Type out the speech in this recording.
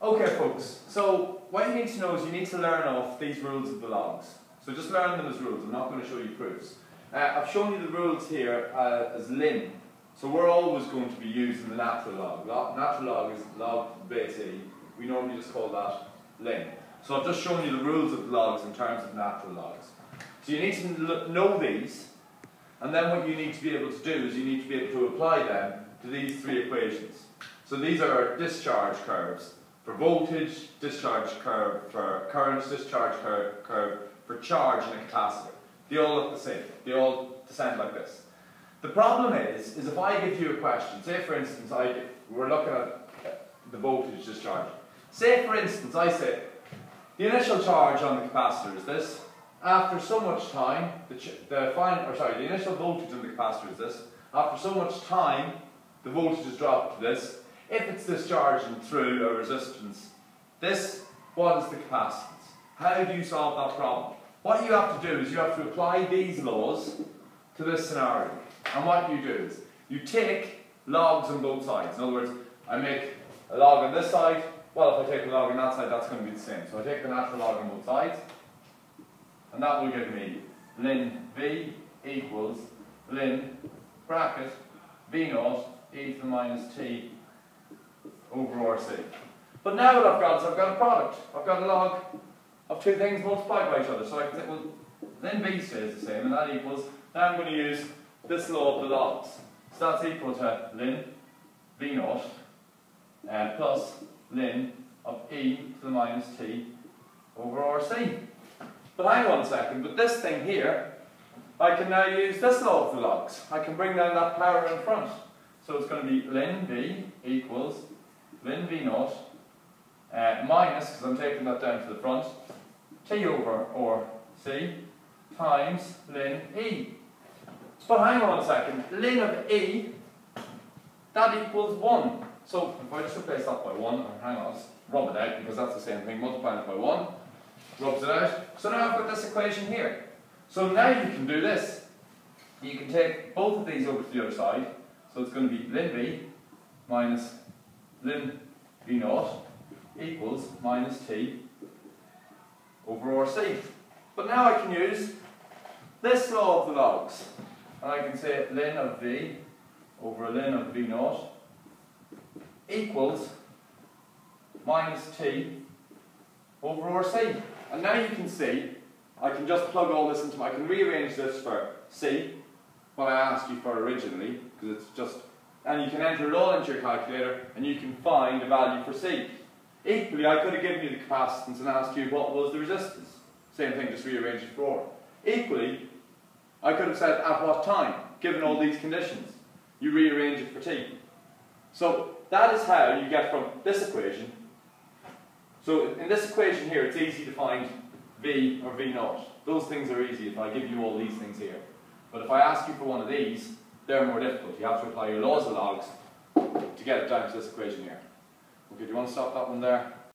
Okay folks, so what you need to know is you need to learn off these rules of the logs. So just learn them as rules, I'm not going to show you proofs. I've shown you the rules here as lin. So we're always going to be using the natural log. Natural log is log base E. We normally just call that lin. So I've just shown you the rules of logs in terms of natural logs. So you need to know these, and then what you need to be able to do is you need to be able to apply them to these three equations. So these are our discharge curves for voltage, discharge curve for current, discharge curve for charge in a capacitor. They all look the same. They all descend like this. The problem is if I give you a question, say for instance, we're looking at the voltage discharge. Say for instance, I say, the initial charge on the capacitor is this. After so much time, the initial voltage on the capacitor is this. After so much time, the voltage is dropped to this. If it's discharging through a resistance, what is the capacitance? How do you solve that problem? What you have to do is you have to apply these laws to this scenario. And what you do is you take logs on both sides. In other words, I make a log on this side. Well, if I take a log on that side, that's going to be the same. So I take the natural log on both sides. And that will give me ln V equals ln bracket V naught e to the minus t over RC. But now what I've got is I've got a product. I've got a log of two things multiplied by each other. So I can say, well, ln V stays the same, and that equals, now I'm going to use this law of the logs. So that's equal to ln V naught plus ln of e to the minus t over RC. But hang on a second, with this thing here, I can now use this law of the logs. I can bring down that power in front. So it's going to be ln V equals ln V naught minus, because I'm taking that down to the front, t over RC times ln E. But hang on a second, ln of E, that equals 1. So if I just replace that by 1, or hang on, let's rub it out because that's the same thing, multiplying it by 1, rubs it out. So now I've got this equation here. So now you can do this. You can take both of these over to the other side. So it's going to be ln V minus ln V naught equals minus t over RC. But now I can use this law of the logs. And I can say ln of V over ln of V naught equals minus t over RC. And now you can see, I can just plug all this into, I can rearrange this for C, what I asked you for originally, because it's just, and you can enter it all into your calculator, and you can find a value for C. Equally, I could have given you the capacitance and asked you what was the resistance. Same thing, just rearrange it for R. Equally, I could have said at what time, given all these conditions. You rearrange it for T. So that is how you get from this equation. So in this equation here, it's easy to find V or V naught. Those things are easy if I give you all these things here. But if I ask you for one of these, they're more difficult. You have to apply your laws of logs to get it down to this equation here. Okay, do you want to stop that one there?